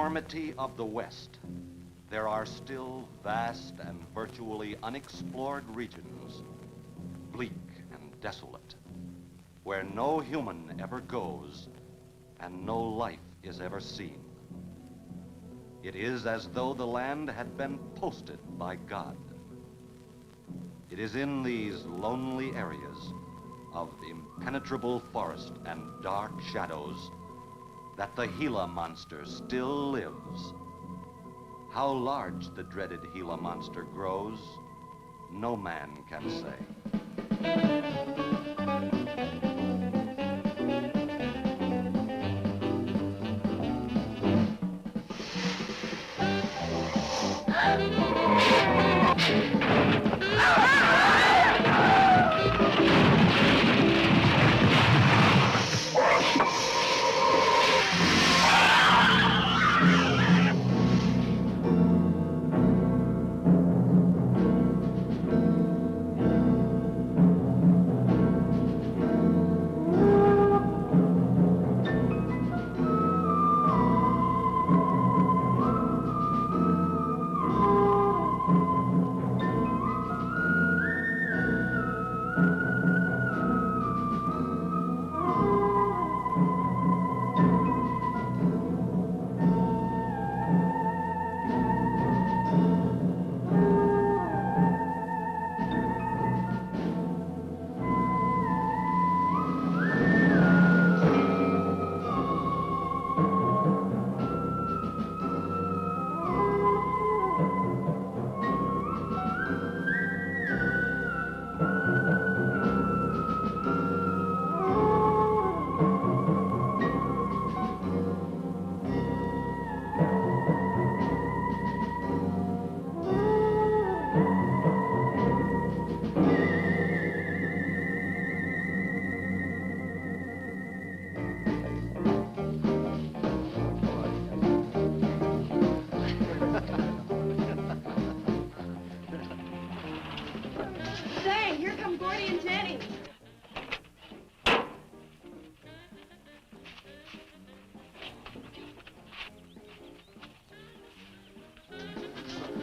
enormity of the West, there are still vast and virtually unexplored regions, bleak and desolate, where no human ever goes and no life is ever seen. It is as though the land had been posted by God. It is in these lonely areas of impenetrable forest and dark shadows that the Gila monster still lives. How large the dreaded Gila monster grows, no man can say.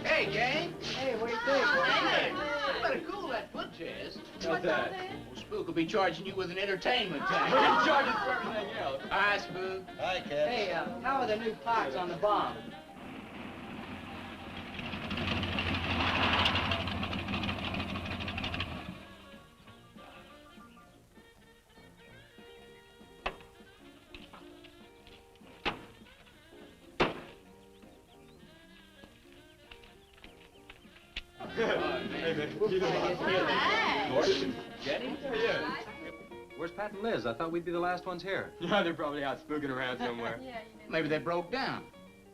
Hey, gang. Hey, what do you think? Hey, you better cool that foot, Jazz. What's that? Well, Spook will be charging you with an entertainment tax. We're charging for everything else. Hi, Spook. Hi, Cat. Hey, how are the new parts on the bomb? Jenny? Yeah. Where's Pat and Liz? I thought we'd be the last ones here. Yeah, they're probably out spooking around somewhere. Maybe they broke down.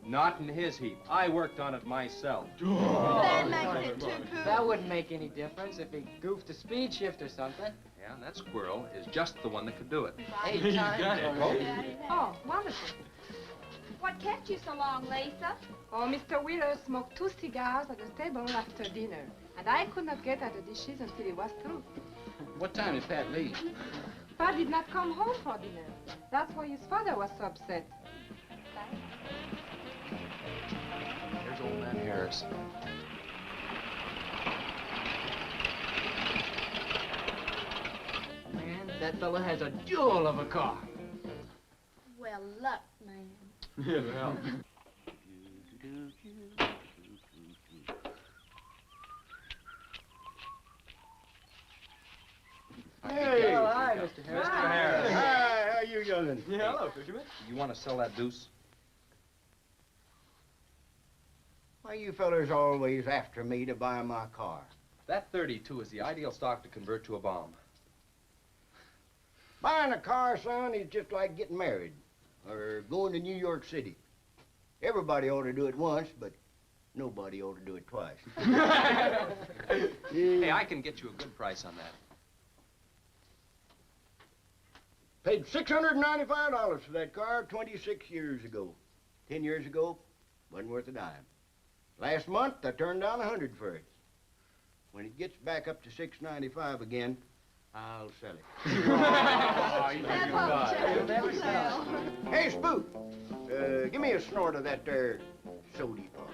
Not in his heap. I worked on it myself. That makes it too cool. That wouldn't make any difference if he goofed a speed shift or something. Yeah, and that squirrel is just the one that could do it. Hey, He's done it. Oh, wonderful. What kept you so long, Lisa? Oh, Mr. Wheeler smoked 2 cigars at the table after dinner, and I could not get at the dishes until he was through. What time did Pat leave? Pat did not come home for dinner. That's why his father was so upset. There's old man Harris. Man, that fella has a jewel of a car. Well, luck, man. Yeah, well. Hey. Oh, hi, Mr. Harris. Mr. Harris. Hi, how you doing? Yeah, hello, fisherman. You want to sell that deuce? Why you fellers always after me to buy my car? That 32 is the ideal stock to convert to a bomb. Buying a car, son, is just like getting married or going to New York City. Everybody ought to do it once, but nobody ought to do it twice. Hey, I can get you a good price on that. Paid $695 for that car 26 years ago. 10 years ago, wasn't worth a dime. Last month, I turned down $100 for it. When it gets back up to $695 again, I'll sell it. Oh, you That's what You'll never sell. Hey, Spook, Give me a snort of that there sody pop.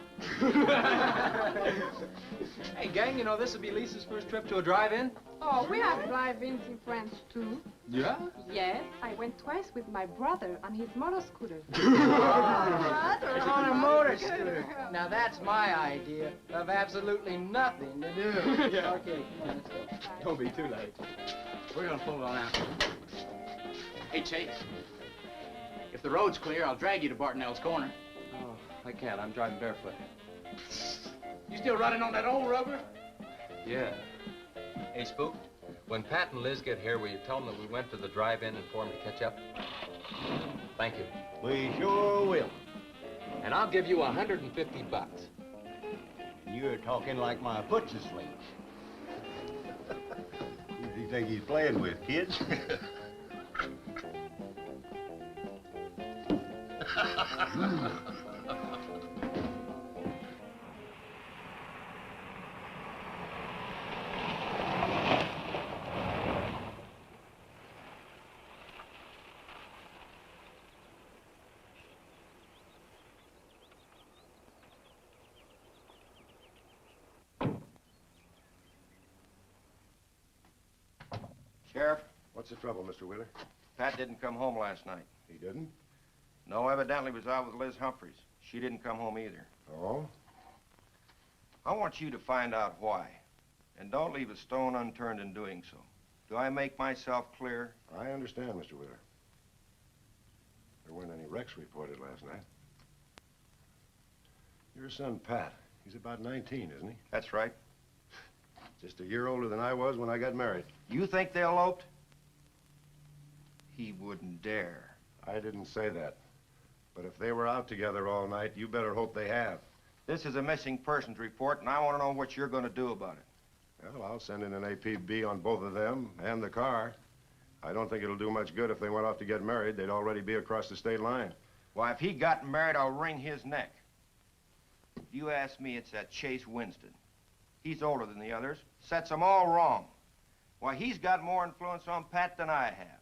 Hey, gang, you know this will be Lisa's first trip to a drive-in? Oh, we have drive-ins in France, too. Yeah? Yes, I went twice with my brother on his motor scooter. On a motor scooter. Now that's my idea of absolutely nothing to do. Yeah. Okay, let's go. Don't be too late. We're gonna pull on out. Hey, Chase. If the road's clear, I'll drag you to Bartonell's corner. Oh, I can't. I'm driving barefoot. You still running on that old rubber? Yeah. Hey, Spook, when Pat and Liz get here, will you tell them that we went to the drive-in and for them to catch up? Thank you. We sure will. And I'll give you $150. You're talking like my foot's asleep. Who does he think he's playing with, kids? Sheriff, What's the trouble, Mr. Wheeler? Pat didn't come home last night. He didn't? No, evidently was out with Liz Humphreys. She didn't come home either. Oh? I want you to find out why. And don't leave a stone unturned in doing so. Do I make myself clear? I understand, Mr. Wheeler. There weren't any wrecks reported last night. Your son, Pat, he's about 19, isn't he? That's right. Just a year older than I was when I got married. You think they eloped? He wouldn't dare. I didn't say that. But if they were out together all night, you better hope they have. This is a missing persons report, and I want to know what you're going to do about it. Well, I'll send in an APB on both of them and the car. I don't think it'll do much good if they went off to get married. They'd already be across the state line. Why, if he got married, I'll wring his neck. If you ask me, it's that Chase Winstead. He's older than the others, sets them all wrong. Why, he's got more influence on Pat than I have.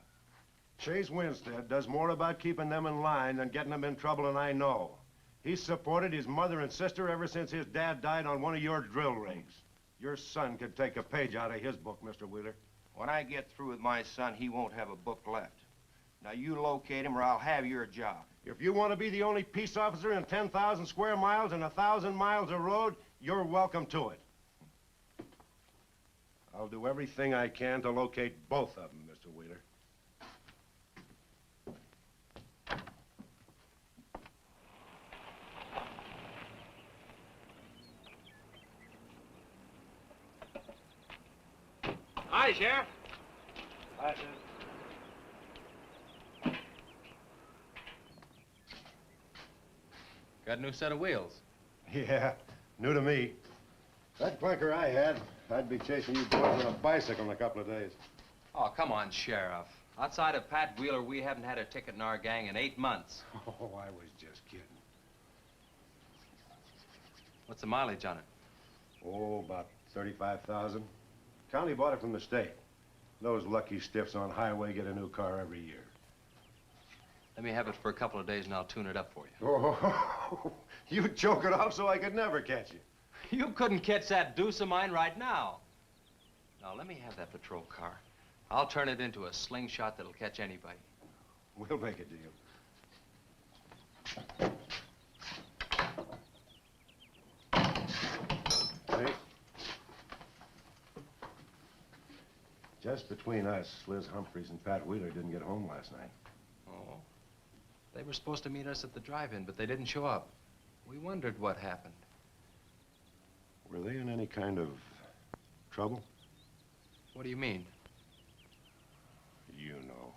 Chase Winstead does more about keeping them in line than getting them in trouble, and I know. He's supported his mother and sister ever since his dad died on one of your drill rigs. Your son could take a page out of his book, Mr. Wheeler. When I get through with my son, he won't have a book left. Now, you locate him or I'll have your job. If you want to be the only peace officer in 10,000 square miles and 1,000 miles of road, you're welcome to it. I'll do everything I can to locate both of them, Mr. Wheeler. Hi, Sheriff. Hi, Got a new set of wheels. Yeah, new to me. That clunker I had, I'd be chasing you boys on a bicycle in a couple of days. Oh, come on, Sheriff. Outside of Pat Wheeler, we haven't had a ticket in our gang in 8 months. Oh, I was just kidding. What's the mileage on it? Oh, about 35,000. County bought it from the state. Those lucky stiffs on highway get a new car every year. Let me have it for a couple of days and I'll tune it up for you. Oh, you'd choke it off so I could never catch you. You couldn't catch that deuce of mine right now. Now, let me have that patrol car. I'll turn it into a slingshot that'll catch anybody. We'll make a deal. Hey. Just between us, Liz Humphreys and Pat Wheeler didn't get home last night. Oh. They were supposed to meet us at the drive-in, but they didn't show up. We wondered what happened. Were they in any kind of trouble? What do you mean? You know.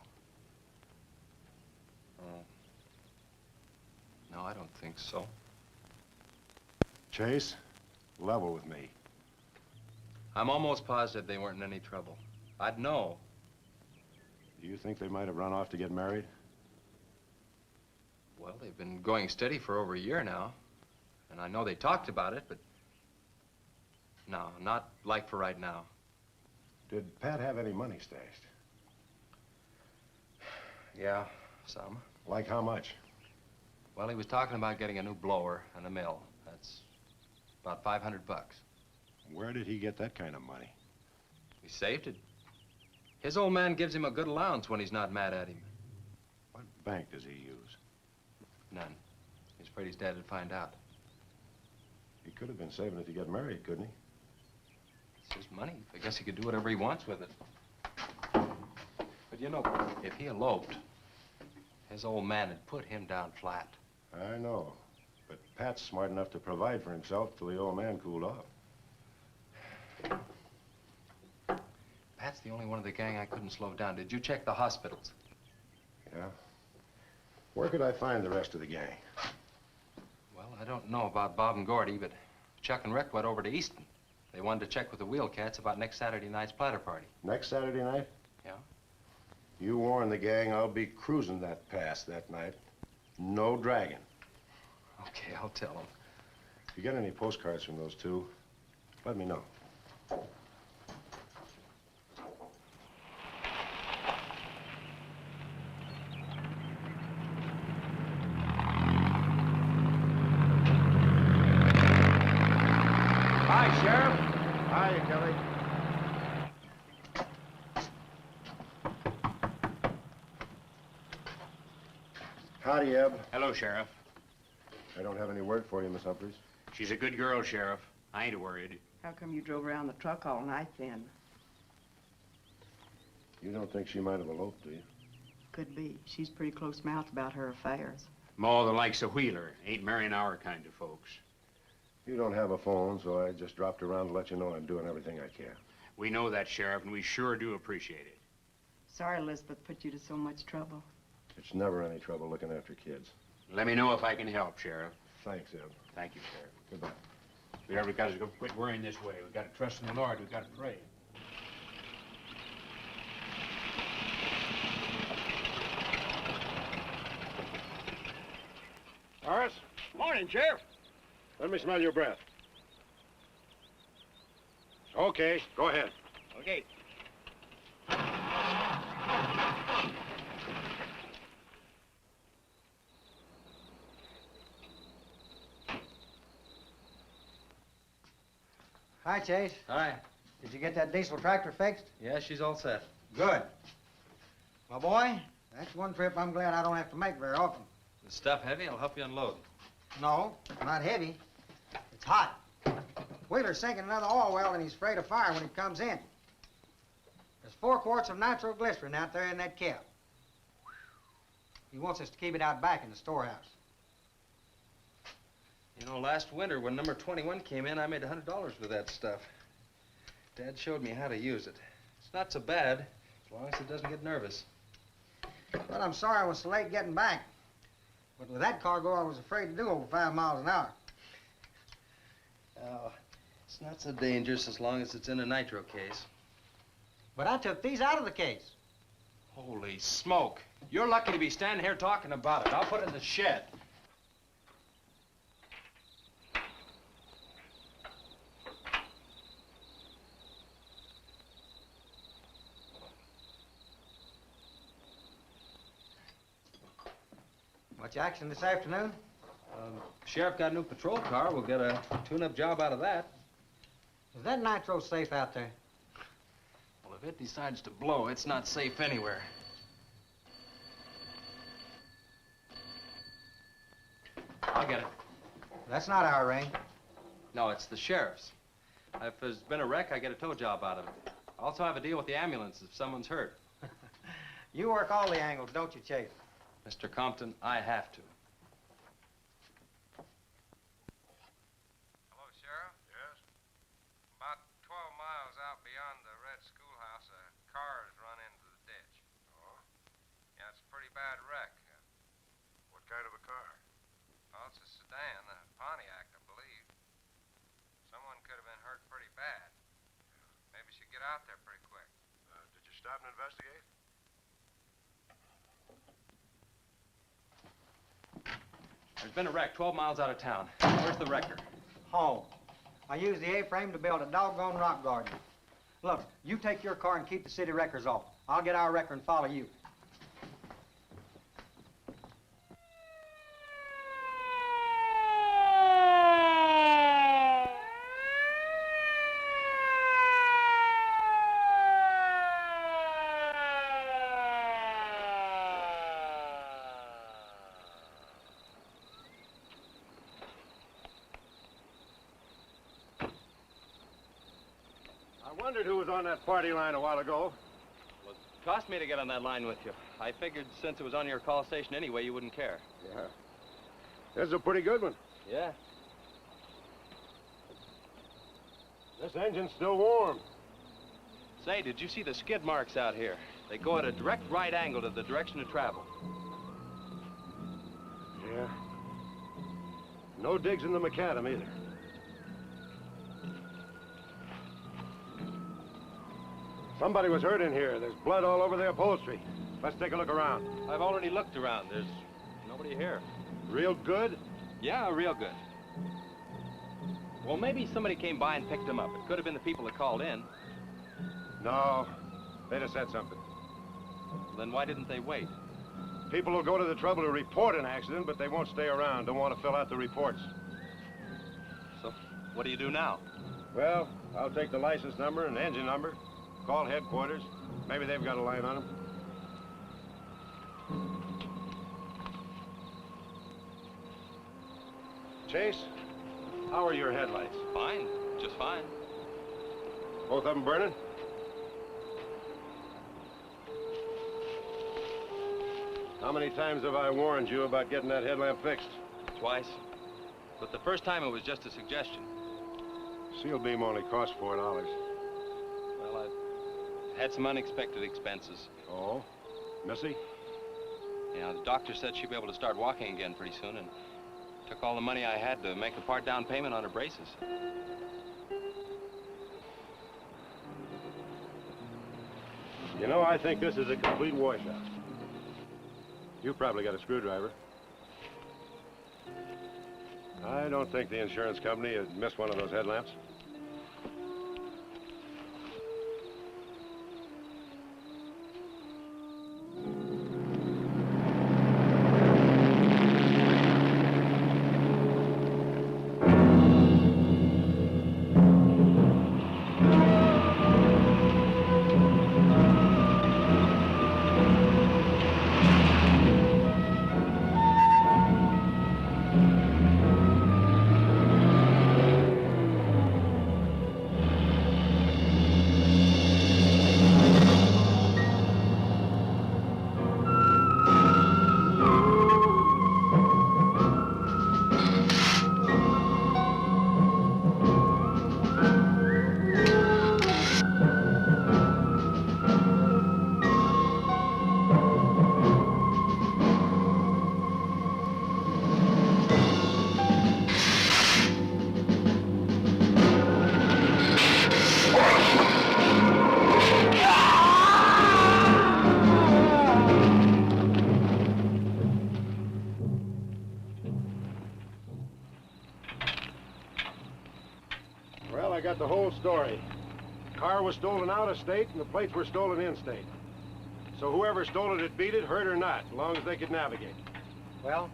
Oh. No, I don't think so. Chase, level with me. I'm almost positive they weren't in any trouble. I'd know. Do you think they might have run off to get married? Well, they've been going steady for over a year now. And I know they talked about it, but... no, not like for right now. Did Pat have any money stashed? Yeah, some. Like how much? Well, he was talking about getting a new blower and a mill. That's about $500. Where did he get that kind of money? He saved it. His old man gives him a good allowance when he's not mad at him. What bank does he use? None. He's afraid his dad would find out. He could have been saving it to get married, couldn't he? It's his money. I guess he could do whatever he wants with it. But you know, if he eloped, his old man had put him down flat. I know. But Pat's smart enough to provide for himself till the old man cooled off. Pat's the only one of the gang I couldn't slow down. Did you check the hospitals? Yeah. Where could I find the rest of the gang? Well, I don't know about Bob and Gordy, but Chuck and Rick went over to Easton. They wanted to check with the Wheel Cats about next Saturday night's platter party. Next Saturday night? Yeah? You warn the gang I'll be cruising that pass that night. No dragging. Okay, I'll tell them. If you get any postcards from those two, let me know. Hi, Sheriff. Hiya, Kelly. Howdy, Eb. Hello, Sheriff. I don't have any word for you, Miss Humphries. She's a good girl, Sheriff. I ain't worried. How come you drove around the truck all night then? You don't think she might have eloped, do you? Could be. She's pretty close-mouthed about her affairs. Ma, the likes of Wheeler, ain't marrying our kind of folks. You don't have a phone, so I just dropped around to let you know I'm doing everything I can. We know that, Sheriff, and we sure do appreciate it. Sorry Elizabeth put you to so much trouble. It's never any trouble looking after kids. Let me know if I can help, Sheriff. Thanks, Eb. Thank you, Sheriff. Goodbye. We ever got to go quit worrying this way. We got to trust in the Lord. We got to pray. Horace? Morning, Sheriff. Let me smell your breath. Okay, go ahead. Okay. Hi, Chase. Hi. Did you get that diesel tractor fixed? Yeah, she's all set. Good. My boy, that's one trip I'm glad I don't have to make very often. The stuff heavy? I'll help you unload. No, not heavy. It's hot. Wheeler's sinking another oil well, and he's afraid of fire when he comes in. There's 4 quarts of nitroglycerin out there in that cap. He wants us to keep it out back in the storehouse. You know, last winter when number 21 came in, I made $100 with that stuff. Dad showed me how to use it. It's not so bad, as long as it doesn't get nervous. Well, I'm sorry I was so late getting back. But with that cargo, I was afraid to do over 5 miles an hour. Oh, it's not so dangerous as long as it's in a nitro case. But I took these out of the case. Holy smoke. You're lucky to be standing here talking about it. I'll put it in the shed. Much action this afternoon? Sheriff got a new patrol car. We'll get a tune-up job out of that. Is that nitro safe out there? Well, if it decides to blow, it's not safe anywhere. I'll get it. That's not our ring. No, it's the sheriff's. If there's been a wreck, I get a tow job out of it. I also have a deal with the ambulance if someone's hurt. You work all the angles, don't you, Chase? Mr. Compton, I have to. Hello, Sheriff? Yes? About 12 miles out beyond the red schoolhouse, a car has run into the ditch. Oh? Yeah, it's a pretty bad wreck. What kind of a car? Well, it's a sedan, a Pontiac, I believe. Someone could have been hurt pretty bad. Maybe you should get out there pretty quick. Did you stop and investigate? There's been a wreck 12 miles out of town. Where's the wrecker? Home. I used the A-frame to build a doggone rock garden. Look, you take your car and keep the city wreckers off. I'll get our wrecker and follow you. Wondered who was on that party line a while ago. Well, it cost me to get on that line with you. I figured since it was on your call station anyway, you wouldn't care. Yeah. This is a pretty good one. Yeah. This engine's still warm. Say, did you see the skid marks out here? They go at a direct right angle to the direction of travel. Yeah. No digs in the macadam either. Somebody was hurt in here. There's blood all over the upholstery. Let's take a look around. I've already looked around. There's nobody here. Real good? Yeah, real good. Well, maybe somebody came by and picked them up. It could have been the people that called in. No. They'd have said something. Then why didn't they wait? People will go to the trouble to report an accident, but they won't stay around. Don't want to fill out the reports. So, what do you do now? Well, I'll take the license number and engine number, call headquarters. Maybe they've got a line on them. Chase, how are your headlights? Fine, just fine. Both of them burning? How many times have I warned you about getting that headlamp fixed? Twice. But the first time it was just a suggestion. Seal beam only costs $4. Well, I've had some unexpected expenses. Oh? Missy? Yeah, the doctor said she'd be able to start walking again pretty soon and took all the money I had to make a part down payment on her braces. You know, I think this is a complete washout. You probably got a screwdriver. I don't think the insurance company had missed one of those headlamps. Well, I got the whole story. The car was stolen out of state and the plates were stolen in state. So whoever stole it beat it, hurt or not, as long as they could navigate. Well,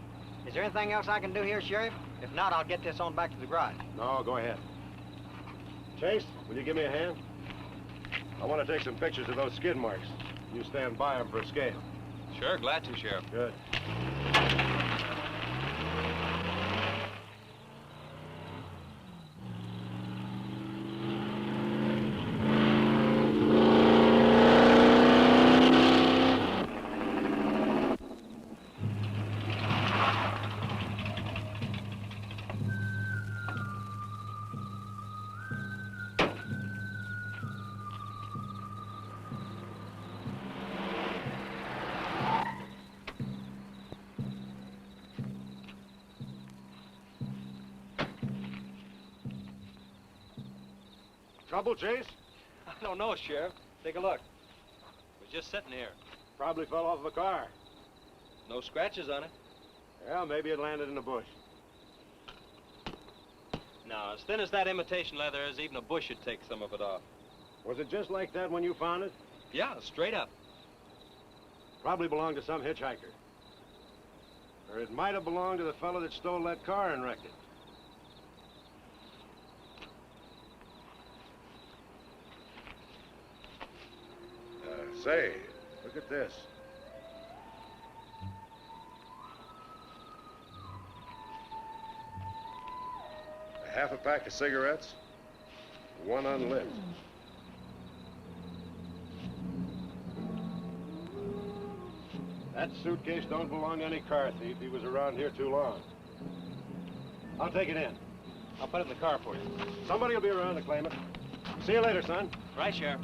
is there anything else I can do here, Sheriff? If not, I'll get this on back to the garage. No, go ahead. Chase, will you give me a hand? I want to take some pictures of those skid marks. You stand by them for a scale. Sure, glad to, Sheriff. Good. Trouble, Chase? I don't know, Sheriff. Take a look. It was just sitting here. Probably fell off the car. No scratches on it. Yeah, maybe it landed in a bush. No, as thin as that imitation leather is, even a bush should take some of it off. Was it just like that when you found it? Yeah, straight up. Probably belonged to some hitchhiker. Or it might have belonged to the fellow that stole that car and wrecked it. Say, look at this. A half a pack of cigarettes, one unlit. That suitcase don't belong to any car thief. He was around here too long. I'll take it in. I'll put it in the car for you. Somebody will be around to claim it. See you later, son. Right, Sheriff.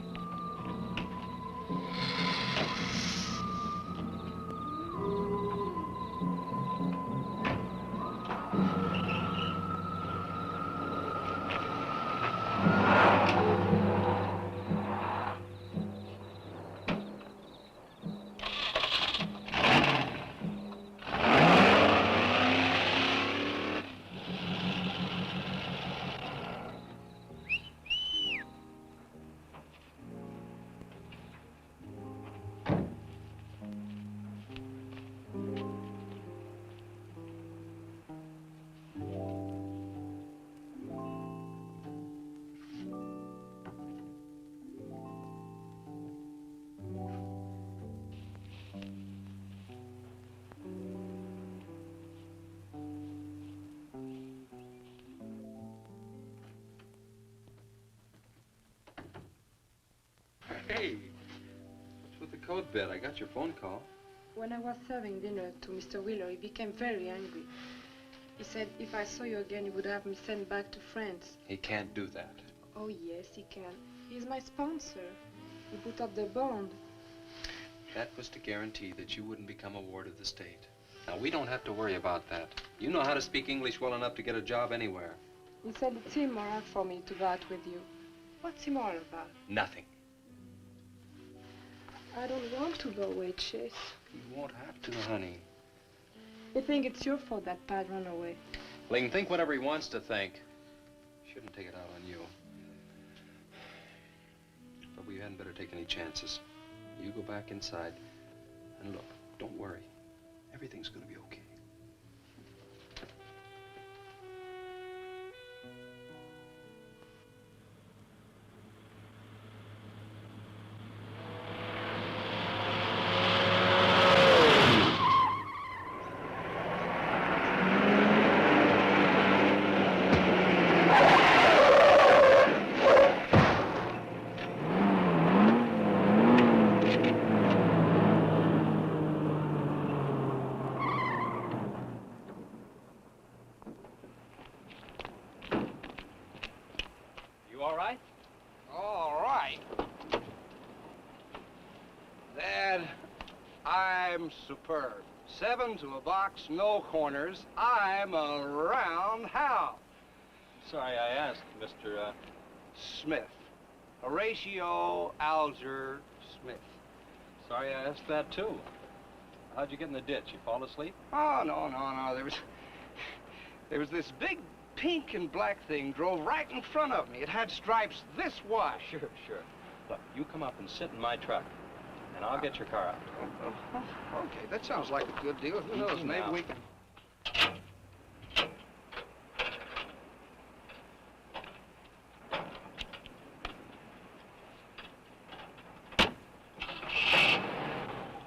Hey, what's with the coat bed? I got your phone call. When I was serving dinner to Mr. Wheeler, he became very angry. He said if I saw you again, he would have me sent back to France. He can't do that. Oh, yes, he can. He's my sponsor. He put up the bond. That was to guarantee that you wouldn't become a ward of the state. Now, we don't have to worry about that. You know how to speak English well enough to get a job anywhere. He said it's immoral for me to go out with you. What's immoral about? Nothing. I don't want to go away, Chase. You won't have to, honey. I think it's your fault that Pat ran away. Well, he can think whatever he wants to think. Shouldn't take it out on you. But we hadn't better take any chances. You go back inside, and look, don't worry. Everything's gonna be okay. Superb. 7 to a box, no corners. I'm a roundhouse. Sorry I asked, Mr. Smith. Horatio Alger Smith. Sorry I asked that, too. How'd you get in the ditch? You fall asleep? Oh, no. There was this big pink and black thing drove right in front of me. It had stripes this wide. Sure. Look, you come up and sit in my truck, and I'll get your car out. Okay, that sounds like a good deal. Who knows, maybe we can...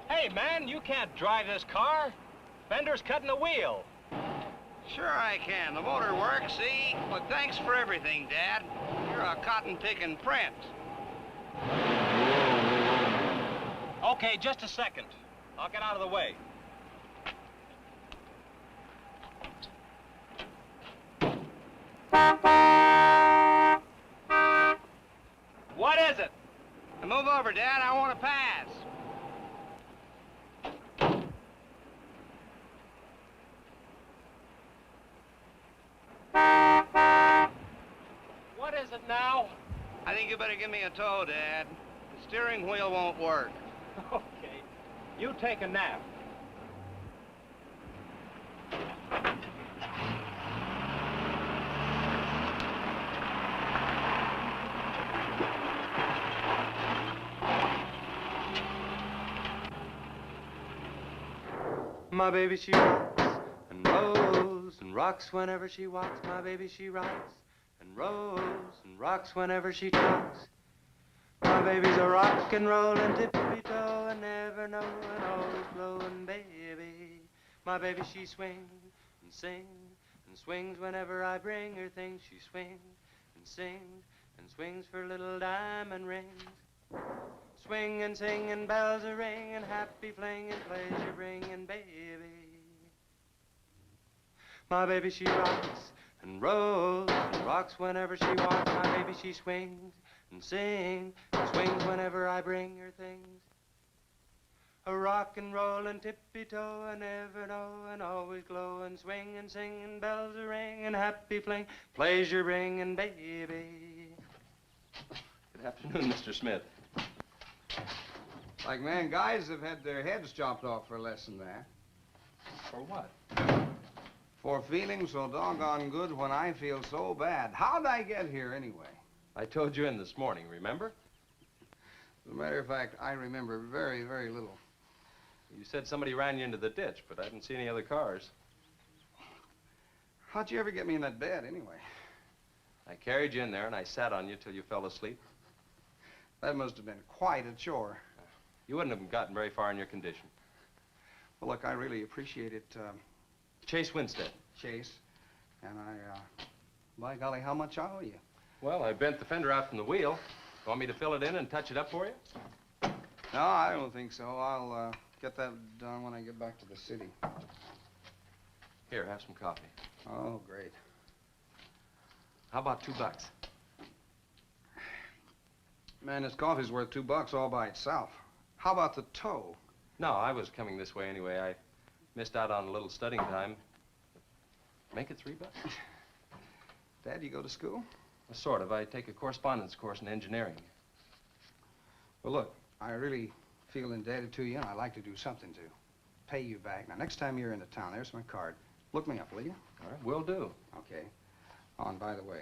Hey, man, you can't drive this car. Fender's cutting the wheel. Sure I can. The motor works, see? But thanks for everything, Dad. You're a cotton-picking prince. Okay, just a second. I'll get out of the way. What is it? Move over, Dad. I want to pass. What is it now? I think you better give me a tow, Dad. The steering wheel won't work. Okay. You take a nap. My baby, she rocks and rolls and rocks whenever she walks. My baby, she rocks and rolls and rocks whenever she talks. My baby's a rock and rollin' tippy-toe and never knowin', always blowin', baby. My baby, she swings and sings and swings whenever I bring her things. She swings and sings and swings for little diamond rings. swinging, singing, bells are ringing, happy flinging, pleasure bringing, baby. My baby, she rocks and rolls and rocks whenever she walks. My baby, she swings and sings and swings whenever I bring her things. A rock and roll and tippy-toe and ever know and always glow and swing and sing and bells are ringing, happy fling, pleasure bringing, baby. Good afternoon, Mr. Smith. Like, man, guys have had their heads chopped off for less than that. For what? For feeling so doggone good when I feel so bad. How'd I get here, anyway? I told you in this morning, remember? As a matter of fact, I remember very, very little. You said somebody ran you into the ditch, but I didn't see any other cars. How'd you ever get me in that bed, anyway? I carried you in there, and I sat on you till you fell asleep. That must have been quite a chore. You wouldn't have gotten very far in your condition. Well, look, I really appreciate it, Chase Winstead. Chase. And by golly, how much I owe you? Well, I bent the fender out from the wheel. Want me to fill it in and touch it up for you? No, I don't think so. I'll get that done when I get back to the city. Here, have some coffee. Oh, great. How about $2? Man, this coffee's worth $2 all by itself. How about the tow? No, I was coming this way anyway. I missed out on a little studying time. Make it $3. Dad, you go to school? Sort of. I take a correspondence course in engineering. Well, look, I really feel indebted to you, and I'd like to do something to pay you back. Now, next time you're in the town, there's my card. Look me up, will you? All right, will do. Okay. Oh, and by the way,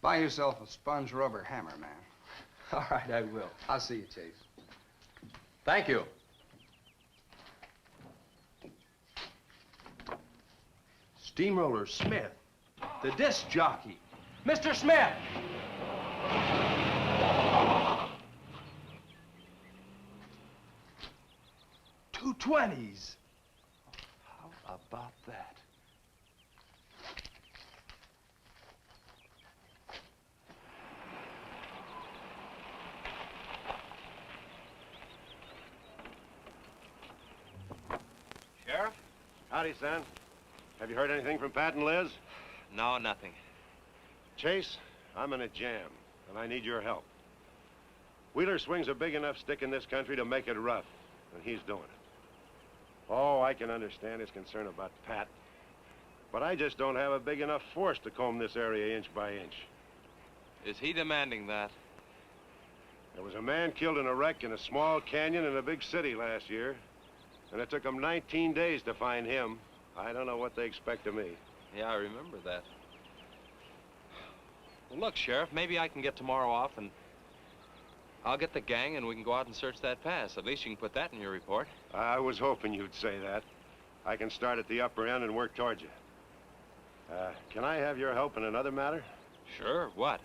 buy yourself a sponge rubber hammer, man. All right, I will. I'll see you, Chase. Thank you. Steamroller Smith, the disc jockey. Mr. Smith! $2.20s. How about that? Sheriff? Howdy, son. Have you heard anything from Pat and Liz? No, nothing. Chase, I'm in a jam, and I need your help. Wheeler swings a big enough stick in this country to make it rough, and he's doing it. Oh, I can understand his concern about Pat, but I just don't have a big enough force to comb this area inch by inch. Is he demanding that? There was a man killed in a wreck in a small canyon in a big city last year, and it took them 19 days to find him. I don't know what they expect of me. Yeah, I remember that. Well, look, Sheriff, maybe I can get tomorrow off and I'll get the gang and we can go out and search that pass. At least you can put that in your report. I was hoping you'd say that. I can start at the upper end and work towards you. Can I have your help in another matter? Sure, what?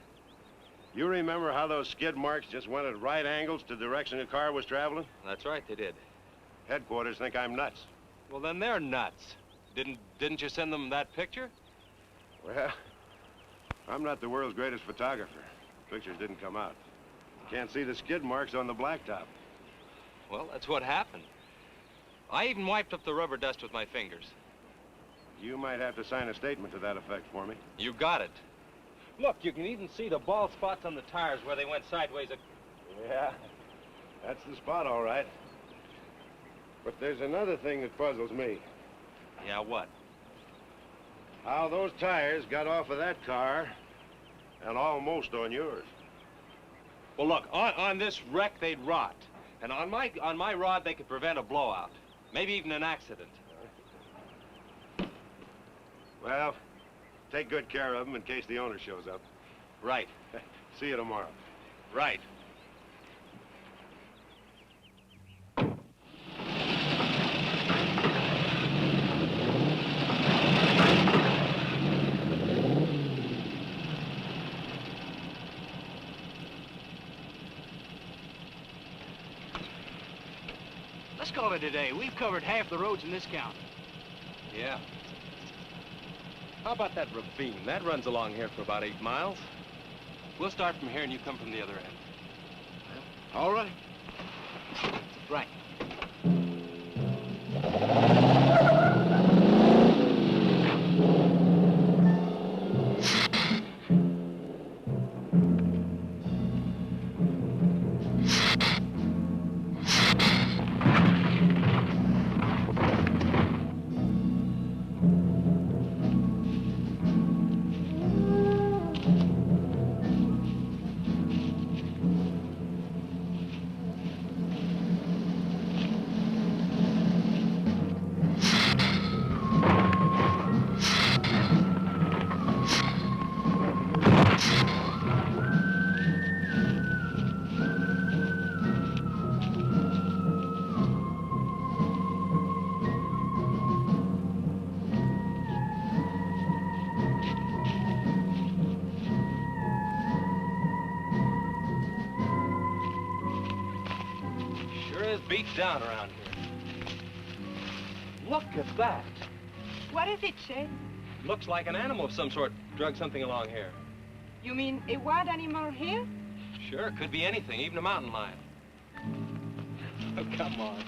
You remember how those skid marks just went at right angles to the direction the car was traveling? That's right, they did. Headquarters think I'm nuts. Well, then they're nuts. Didn't you send them that picture? Well, I'm not the world's greatest photographer. The pictures didn't come out. Can't see the skid marks on the blacktop. Well, that's what happened. I even wiped up the rubber dust with my fingers. You might have to sign a statement to that effect for me. You got it. Look, you can even see the bald spots on the tires where they went sideways. Yeah, that's the spot, all right. But there's another thing that puzzles me. Yeah, what? How those tires got off of that car and almost on yours. Well, look, on this wreck, they'd rot. And on my rod, they could prevent a blowout. Maybe even an accident. Well, take good care of them in case the owner shows up. Right. See you tomorrow. Right. Let's call it a day. We've covered half the roads in this county. Yeah. How about that ravine? That runs along here for about 8 miles. We'll start from here and you come from the other end. All right. Right. Beat down around here. Look at that. What is it, Chet? Looks like an animal of some sort drug something along here. You mean a wild animal here? Sure, could be anything, even a mountain lion. Oh, come on.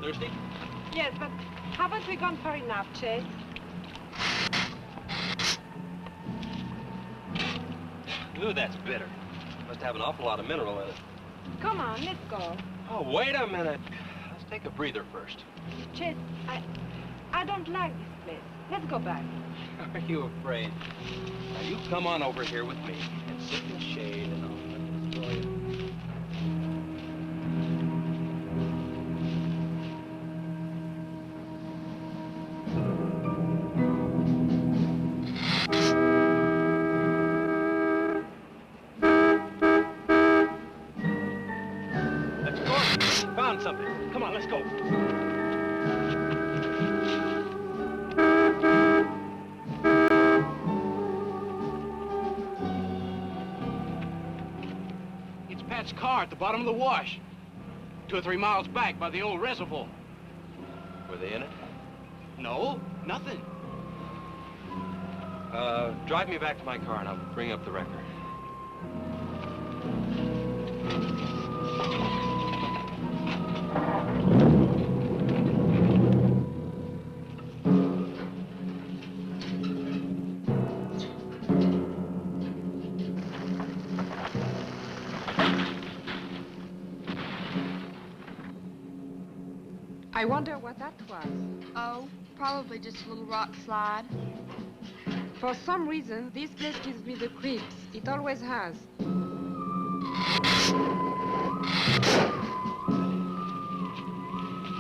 Thirsty? Yes, but haven't we gone far enough, Chet? Ooh, that's bitter. Must have an awful lot of mineral in it. Come on, let's go. Oh, wait a minute. Let's take a breather first. Chet, I don't like this place. Let's go back. Are you afraid? Now, you come on over here with me and sit in the shade and I'll destroy you. Something. Come on, let's go. It's Pat's car at the bottom of the wash. 2 or 3 miles back by the old reservoir. Were they in it? No, nothing. Drive me back to my car and I'll bring up the record. I wonder what that was. Oh, probably just a little rock slide. For some reason, this place gives me the creeps. It always has.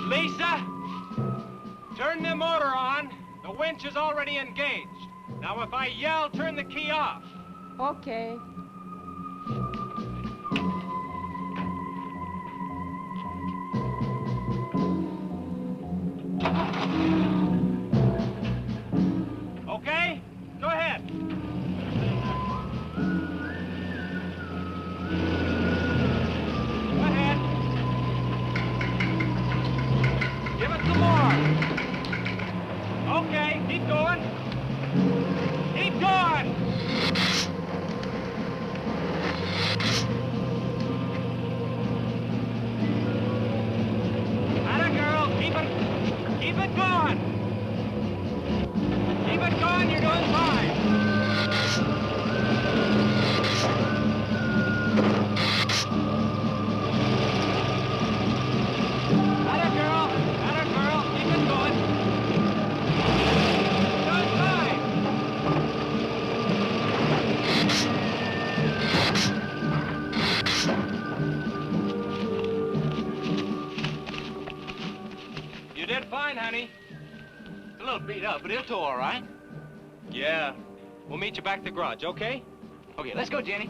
Lisa! Turn the motor on. The winch is already engaged. Now, if I yell, turn the key off. Okay. Okay? Go ahead. Go ahead. Give it some more. Okay, keep going. Keep going. Atta girl, keep it going. Keep it going, you're doing fine. Atta girl, keep it going. You're doing fine. You did fine, honey. It's a little beat up, but he'll tow all right. Yeah. We'll meet you back at the garage, okay? Okay, let's go, Jenny.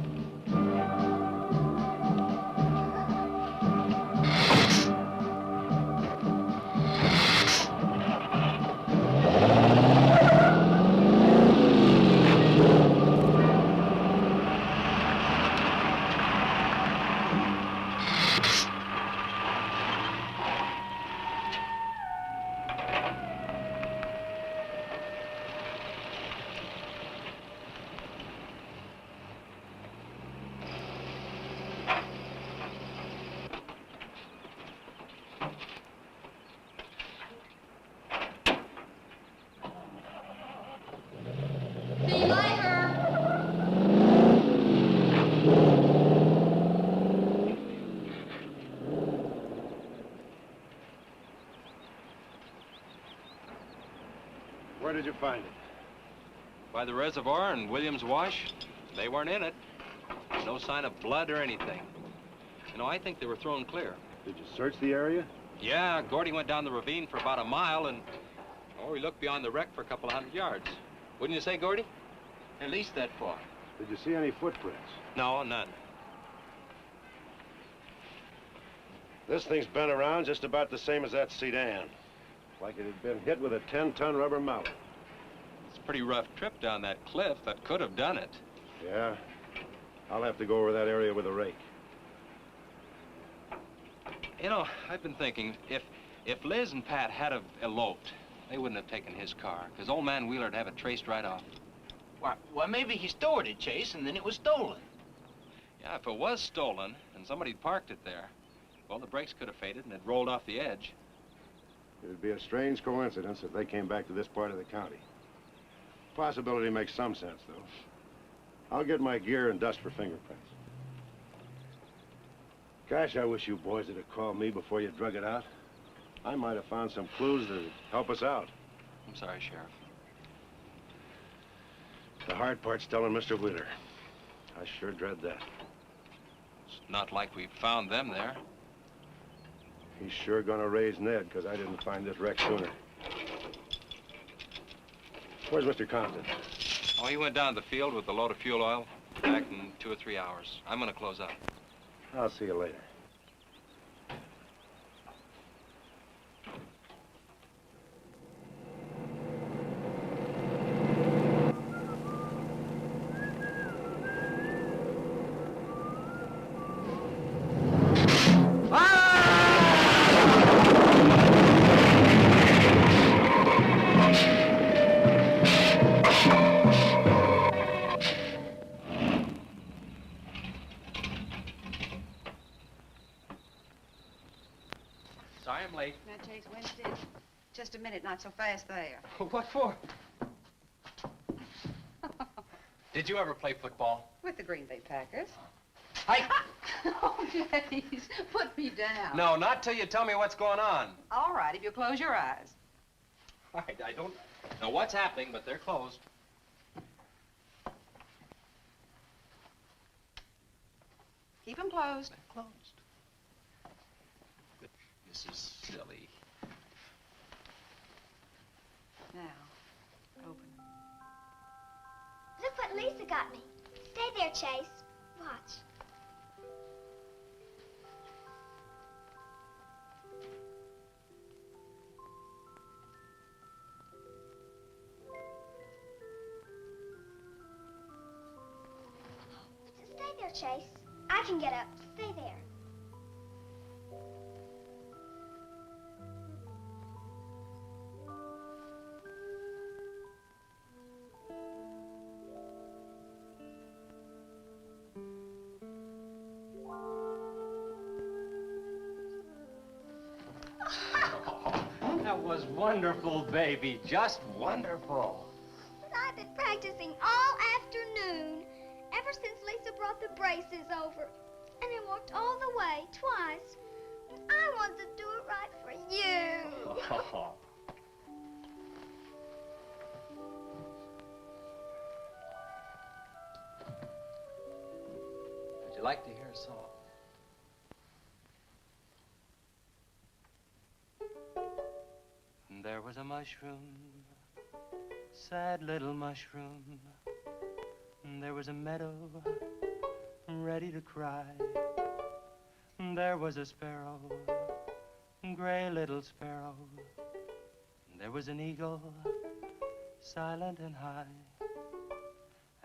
See you later. Where did you find it? By the reservoir and Williams Wash. They weren't in it. No sign of blood or anything. You know, I think they were thrown clear. Did you search the area? Yeah, Gordy went down the ravine for about a mile and... Oh, he looked beyond the wreck for a couple of 100 yards. Wouldn't you say, Gordy? At least that far. Did you see any footprints? No, none. This thing's been around just about the same as that sedan. Like it had been hit with a 10-ton rubber mallet. It's a pretty rough trip down that cliff. That could have done it. Yeah? I'll have to go over that area with a rake. You know, I've been thinking, if Liz and Pat had have eloped, they wouldn't have taken his car, because old man Wheeler'd have it traced right off. Why, maybe he stored it, Chase, and then it was stolen. Yeah, if it was stolen and somebody parked it there, well, the brakes could have faded and it rolled off the edge. It'd be a strange coincidence if they came back to this part of the county. Possibility makes some sense, though. I'll get my gear and dust for fingerprints. Gosh, I wish you boys would have called me before you drug it out. I might have found some clues that'd help us out. I'm sorry, Sheriff. The hard part's telling Mr. Wheeler. I sure dread that. It's not like we found them there. He's sure gonna raise Ned, because I didn't find this wreck sooner. Where's Mr. Compton? Oh, he went down to the field with a load of fuel oil. Back in 2 or 3 hours. I'm gonna close up. I'll see you later. Sorry I'm late. Now, Chase Winstead, just a minute, not so fast there. What for? Did you ever play football? With the Green Bay Packers. I... Oh, Chase, put me down. No, not till you tell me what's going on. All right, if you close your eyes. I don't know what's happening, but they're closed. Keep them closed. They're closed. This is silly. Now, open them. Look what Lisa got me. Stay there, Chase. Watch. Stay there, Chase. I can get up. Stay there. That was wonderful, baby. Just wonderful. I've been practicing all afternoon, ever since Lisa brought the braces over. And I walked all the way, twice. I want to do it right for you. Would you like to hear a song? There was a mushroom, sad little mushroom. There was a meadow, ready to cry. There was a sparrow, gray little sparrow. There was an eagle, silent and high.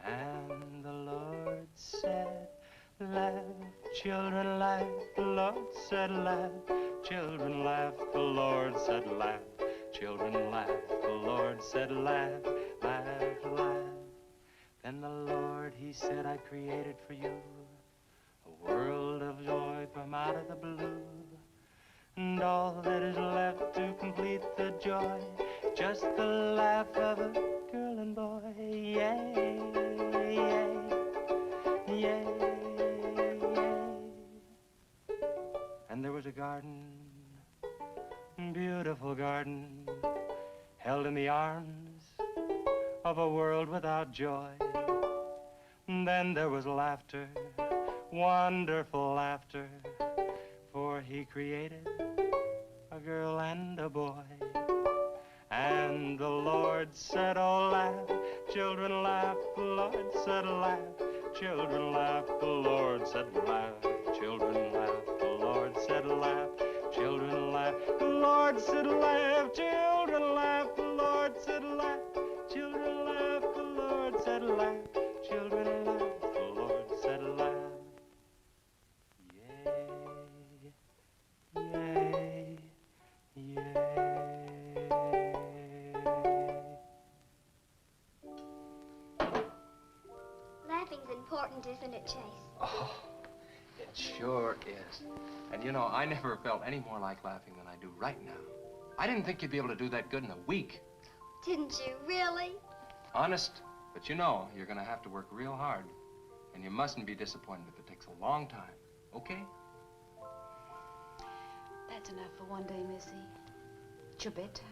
And the Lord said, laugh, children, laugh. The Lord said, laugh, children, laugh. The Lord said, laugh, children, laugh. The Lord said, laugh, laugh, laugh. Then the Lord, he said, I created for you a world of joy from out of the blue. And all that is left to complete the joy, just the laugh of a girl and boy. Yay, yay, yay, yay. And there was a garden, beautiful garden, held in the arms of a world without joy. And then there was laughter, wonderful laughter, for he created a girl and a boy. And the Lord said, oh, laugh, children, laugh. The Lord said, laugh, children, laugh. The Lord said, laugh, children, laugh. The Lord said, laugh, children, laugh. The Lord said, laugh, children, laugh. The Lord said, laugh, children, laugh. The Lord said, laugh, children, laugh. The Lord said, laugh. Yay, yay, yay. Laughing's important, isn't it, Chase? Oh, it sure is. And you know, I never felt any more like laughing than I do right now. I didn't think you'd be able to do that good in a week. Didn't you, really? Honest. But you know, you're gonna have to work real hard. And you mustn't be disappointed if it takes a long time, okay? That's enough for one day, Missy. It's your bedtime.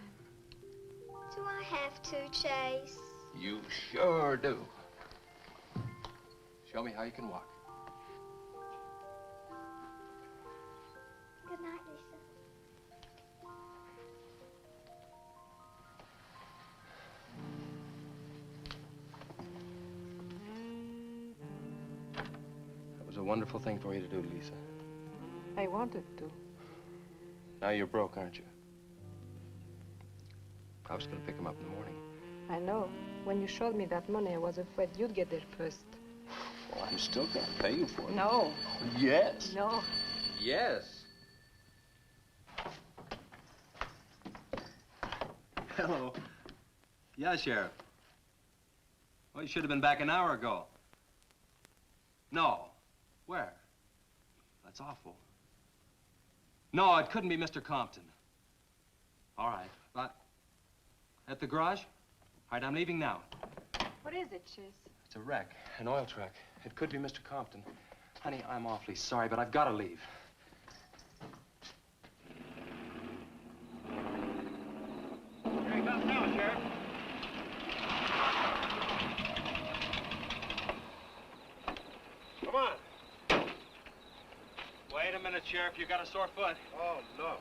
Do I have to, Chase? You sure do. Show me how you can walk. Good night, Lisa. That was a wonderful thing for you to do, Lisa. I wanted to. Now you're broke, aren't you? I was gonna pick him up in the morning. I know. When you showed me that money, I was afraid you'd get there first. Well, I'm still gonna pay you for it. No. Yes. No. Yes. Hello. Yeah, Sheriff. Well, you should have been back an hour ago. No. Where? That's awful. No, it couldn't be Mr. Compton. All right, but at the garage? All right, I'm leaving now. What is it, Chase? It's a wreck, an oil truck. It could be Mr. Compton. Honey, I'm awfully sorry, but I've got to leave. Here he comes now, Sheriff. Come on. Wait a minute, Sheriff. You got a sore foot. Oh, no.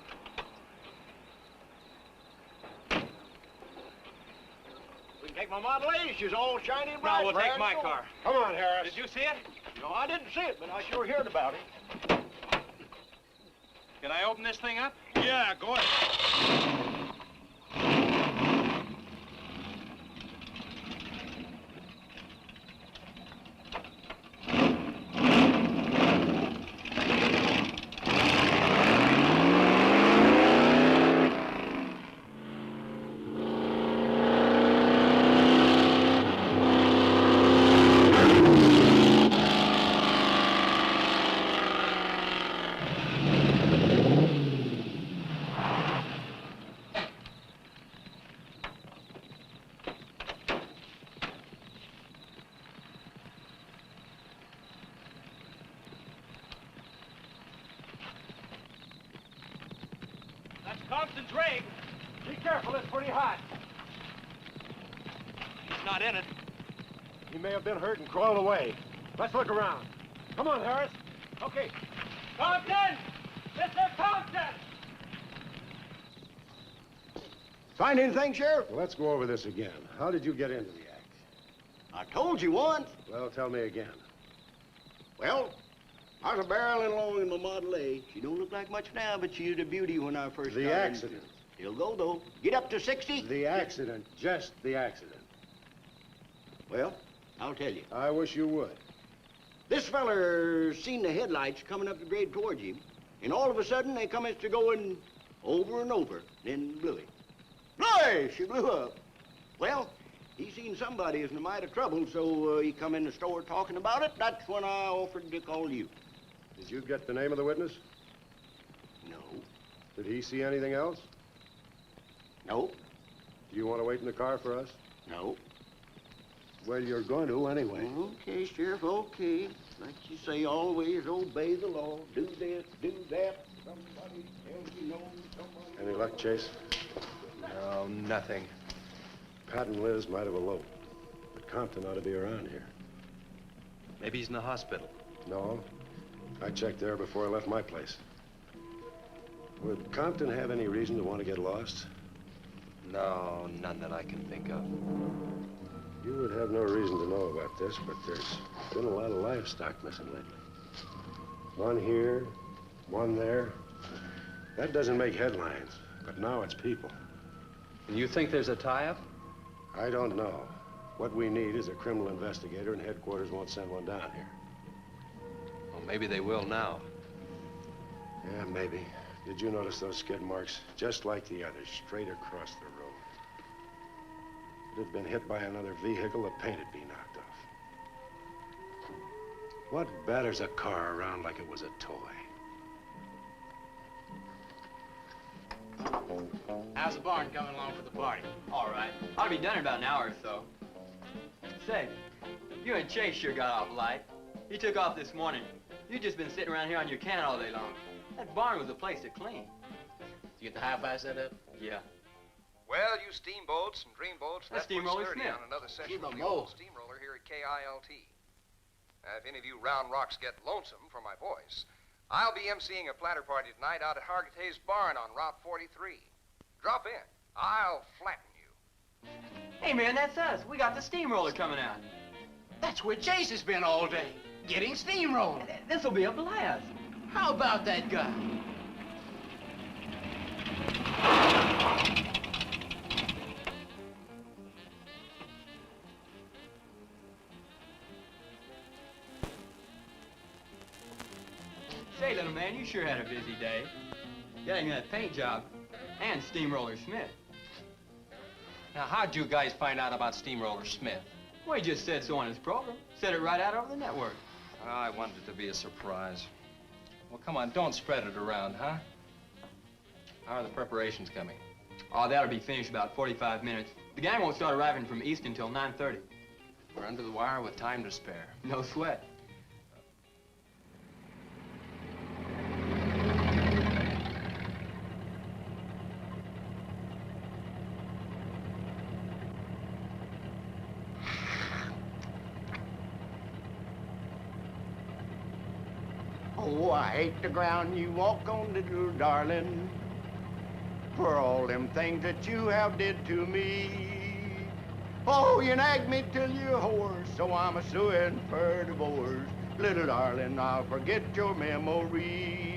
We can take my Model A. She's all shiny and No, bright. we'll take my car. Come on, Harris. Did you see it? No, I didn't see it, but I sure heard about it. Can I open this thing up? Yeah, go ahead. Compton's rig. Be careful, it's pretty hot. He's not in it. He may have been hurt and crawled away. Let's look around. Come on, Harris. Okay. Compton! Mr. Compton! Find anything, Sheriff? Well, let's go over this again. How did you get into the act? I told you once. Well, tell me again. Well, I was barreling along in my Model A. She don't look like much now, but she was a beauty when I first The started. accident. He'll go, though. Get up to 60. The accident. Just the accident. Well, I'll tell you. I wish you would. This feller seen the headlights coming up the grade towards him, and all of a sudden they commenced to going over and over, then blew him. Bloy! She blew up. Well, he seen somebody was in a mite of trouble, so he come in the store talking about it. That's when I offered to call you. Did you get the name of the witness? No. Did he see anything else? No. Do you want to wait in the car for us? No. Well, you're going to anyway. Okay, Sheriff, okay. Like you say, always obey the law. Do this, do that. Somebody tells you no, somebody... Any luck, Chase? No, nothing. Pat and Liz might have eloped, but Compton ought to be around here. Maybe he's in the hospital. No. I checked there before I left my place. Would Compton have any reason to want to get lost? No, none that I can think of. You would have no reason to know about this, but there's been a lot of livestock missing lately. One here, one there. That doesn't make headlines, but now it's people. And you think there's a tie-up? I don't know. What we need is a criminal investigator, and headquarters won't send one down here. Well, maybe they will now. Yeah, maybe. Did you notice those skid marks? Just like the others, straight across the road. If it had been hit by another vehicle, the paint would be knocked off. What batters a car around like it was a toy? How's the barn coming along for the party? All right. Ought to be done in about an hour or so. Say, you and Chase sure got off light. He took off this morning. You just been sitting around here on your can all day long. That barn was a place to clean. Did you get the hi-fi set up? Yeah. Well, you steamboats and dreamboats, That's that puts Steamroller 30 Smith. on another session Give of a the mo. old steamroller here at KILT. If any of you round rocks get lonesome for my voice, I'll be emceeing a platter party tonight out at Hargitay's Barn on Route 43. Drop in. I'll flatten you. Hey, man, that's us. We got the steamroller coming out. That's where Chase has been all day, getting steamrolled. This'll be a blast. How about that guy? Say, little man, you sure had a busy day. Getting that paint job and Steamroller Smith. Now, how'd you guys find out about Steamroller Smith? Well, he just said so on his program. Said it right out over the network. I wanted it to be a surprise. Well, come on, don't spread it around, huh? How are the preparations coming? Oh, that'll be finished about 45 minutes. The gang won't start arriving from East until 9:30. We're under the wire with time to spare. No sweat. Oh, I hate the ground you walk on, little darling, for all them things that you have did to me. Oh, you nagged me till you're hoarse, so I'm a-suing for divorce. Little darling, I'll forget your memory.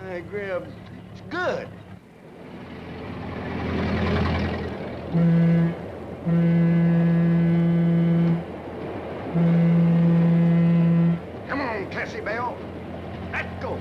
Hey, Grib, it's good. Come on, Cassie Bell. Let's go.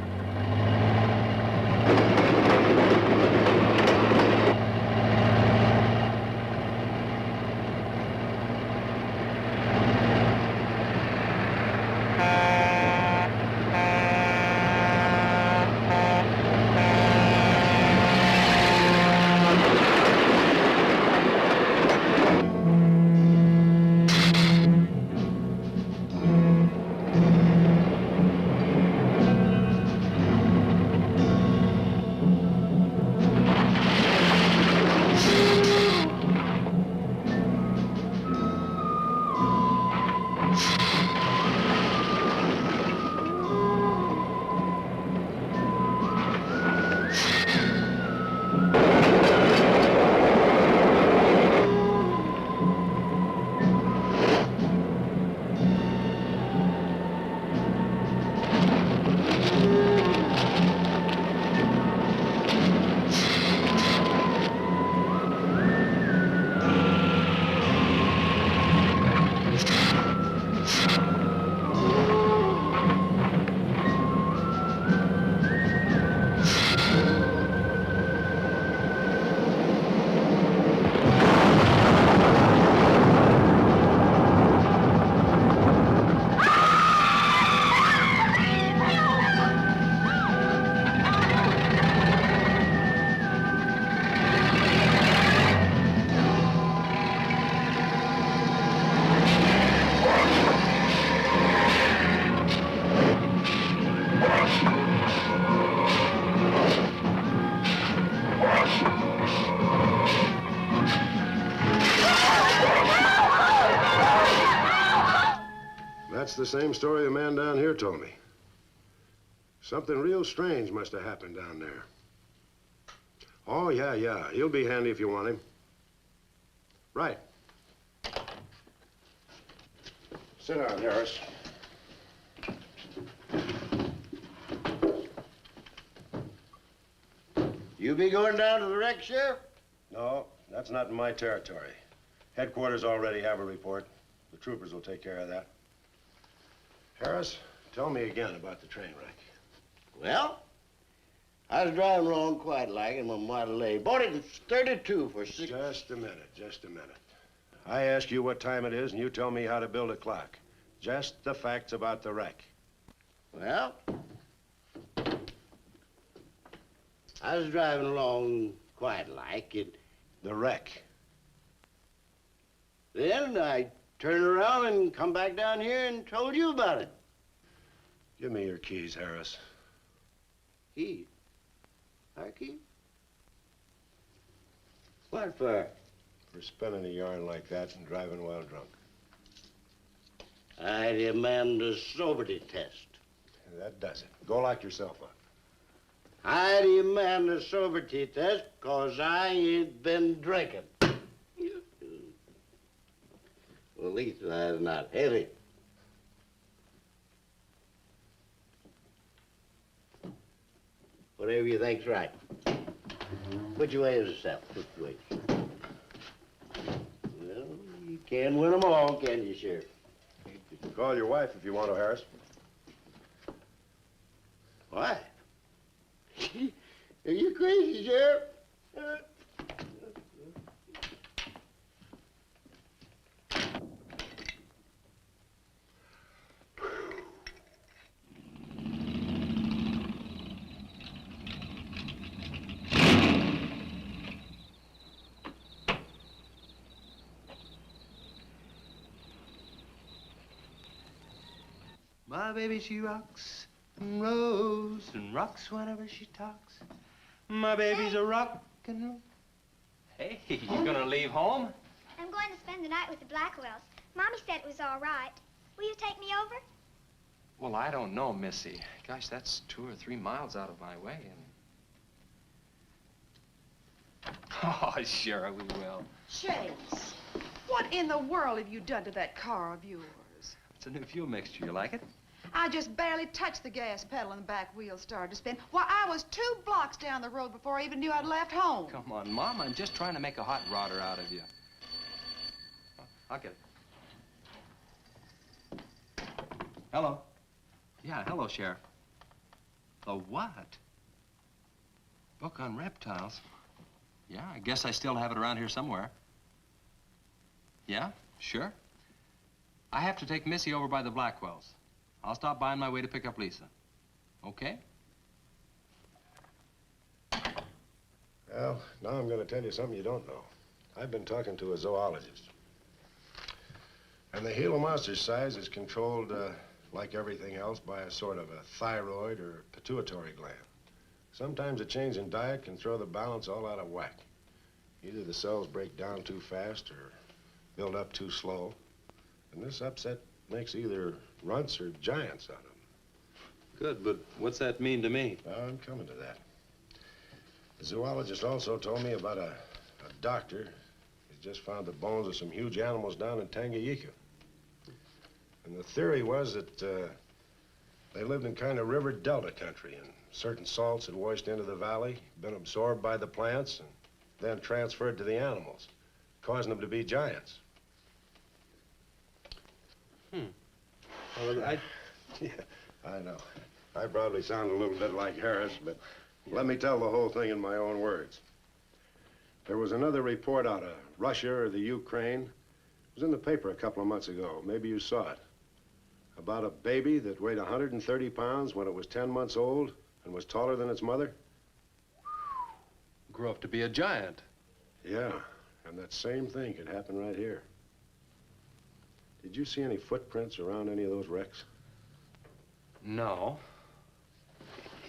the same story the man down here told me. Something real strange must have happened down there. Oh, yeah. He'll be handy if you want him. Right. Sit down, Harris. You be going down to the wreck, Sheriff? No, that's not in my territory. Headquarters already have a report. The troopers will take care of that. Harris, tell me again about the train wreck. Well, I was driving along quite like in my Model A. Bought it in 32 for six... Just a minute. I ask you what time it is, and you tell me how to build a clock. Just the facts about the wreck. Well, I was driving along quite like it. The wreck. Then I turned around and come back down here and told you about it. Give me your keys, Harris. Keys? Our keys? What for? For spinning a yarn like that and driving while drunk. I demand a sobriety test. That does it. Go lock yourself up. I demand a sobriety test because I ain't been drinking. Well, at least that's not heavy. Whatever you think's right. Put your way as yourself. Put your way. Well, you can't win them all, can you, Sheriff? Call your wife if you want to, Harris. Why? Are you crazy, Sheriff? My baby, she rocks and rolls and rocks whenever she talks. My baby's a rock and roll. Hey, you gonna leave home? I'm going to spend the night with the Blackwells. Mommy said it was all right. Will you take me over? Well, I don't know, Missy. Gosh, that's 2 or 3 miles out of my way, and... Oh, sure, we will. Chase, what in the world have you done to that car of yours? It's a new fuel mixture. You like it? I just barely touched the gas pedal and the back wheel started to spin. Why, I was 2 blocks down the road before I even knew I'd left home. Come on, Mom. I'm just trying to make a hot rodder out of you. Oh, I'll get it. Hello. Yeah, hello, Sheriff. The what? Book on reptiles? Yeah, I guess I still have it around here somewhere. Yeah, sure. I have to take Missy over by the Blackwells. I'll stop by on my way to pick up Lisa. Okay? Well, now I'm going to tell you something you don't know. I've been talking to a zoologist. And the Gila monster's size is controlled, like everything else, by a sort of a thyroid or pituitary gland. Sometimes a change in diet can throw the balance all out of whack. Either the cells break down too fast or build up too slow. And this upset makes either runts or giants out of them. Good, but what's that mean to me? Well, I'm coming to that. The zoologist also told me about a doctor who's just found the bones of some huge animals down in Tanganyika. And the theory was that they lived in kind of river delta country, and certain salts had washed into the valley, been absorbed by the plants, and then transferred to the animals, causing them to be giants. Well, yeah, I know. I probably sound a little bit like Harris, but let me tell the whole thing in my own words. There was another report out of Russia or the Ukraine. It was in the paper a couple of months ago. Maybe you saw it. About a baby that weighed 130 pounds when it was 10 months old and was taller than its mother. Grew up to be a giant. Yeah, and that same thing could happen right here. Did you see any footprints around any of those wrecks? No.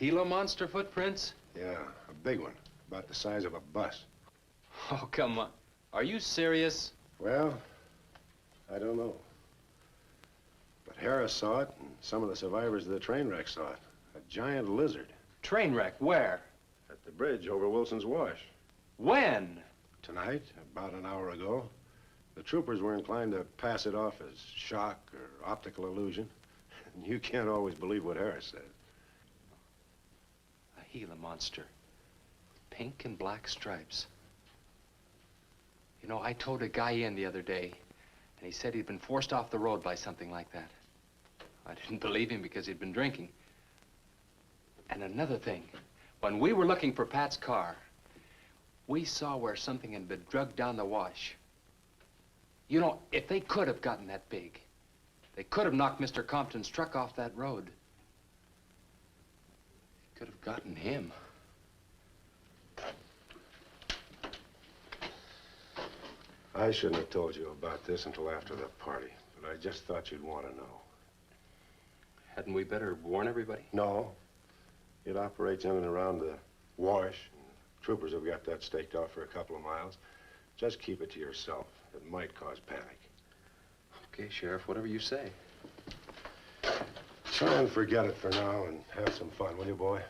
Gila monster footprints? Yeah, a big one, about the size of a bus. Oh, come on. Are you serious? Well, I don't know. But Harris saw it, and some of the survivors of the train wreck saw it. A giant lizard. Train wreck, where? At the bridge over Wilson's Wash. When? Tonight, about an hour ago. The troopers were inclined to pass it off as shock or optical illusion. And you can't always believe what Harris says. A Gila monster. Pink and black stripes. You know, I towed a guy in the other day, and he said he'd been forced off the road by something like that. I didn't believe him because he'd been drinking. And another thing, when we were looking for Pat's car, we saw where something had been drugged down the wash. You know, if they could have gotten that big, they could have knocked Mr. Compton's truck off that road. They could have gotten him. I shouldn't have told you about this until after the party, but I just thought you'd want to know. Hadn't we better warn everybody? No. It operates in and around the wash. Troopers have got that staked out for a couple of miles. Just keep it to yourself. It might cause panic. Okay, Sheriff, whatever you say. Try and forget it for now and have some fun, will you, boy?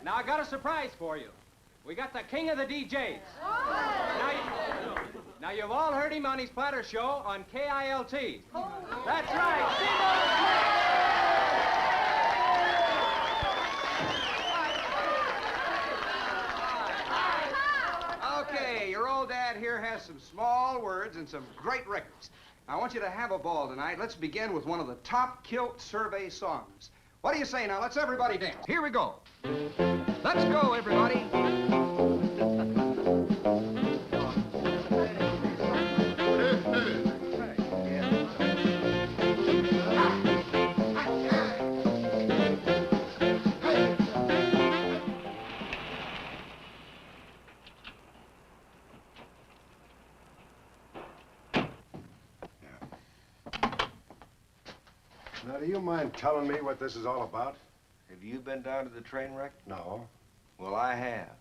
Now, I got a surprise for you. We got the king of the DJs. Now, you've all heard him on his platter show on KILT. That's right, Okay, your old dad here has some small words and some great records. I want you to have a ball tonight. Let's begin with one of the top kilt survey songs. What do you say now? Let's everybody dance. Here we go. Let's go, everybody. Now, do you mind telling me what this is all about? Have you been down to the train wreck? No. Well, I have.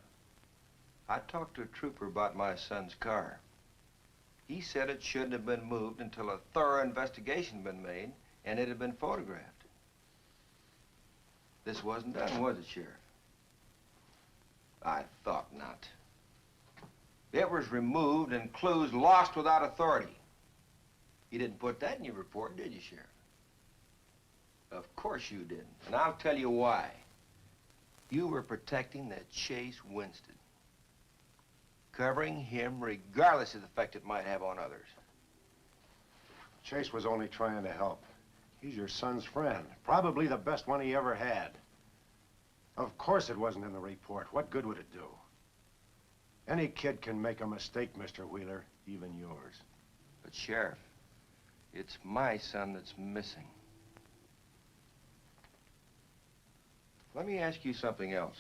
I talked to a trooper about my son's car. He said it shouldn't have been moved until a thorough investigation had been made and it had been photographed. This wasn't done, was it, Sheriff? I thought not. It was removed and clues lost without authority. You didn't put that in your report, did you, Sheriff? Of course you didn't, and I'll tell you why. You were protecting that Chase Winstead, covering him regardless of the effect it might have on others. Chase was only trying to help. He's your son's friend, probably the best one he ever had. Of course it wasn't in the report. What good would it do? Any kid can make a mistake, Mr. Wheeler, even yours. But, Sheriff, it's my son that's missing. Let me ask you something else.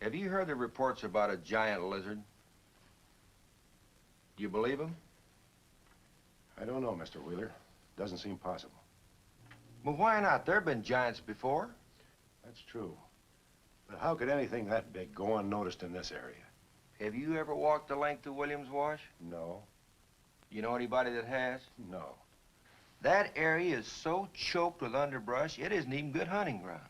Have you heard the reports about a giant lizard? Do you believe them? I don't know, Mr. Wheeler. Doesn't seem possible. Well, why not? There have been giants before. That's true. But how could anything that big go unnoticed in this area? Have you ever walked the length of Williams Wash? No. You know anybody that has? No. That area is so choked with underbrush, it isn't even good hunting ground.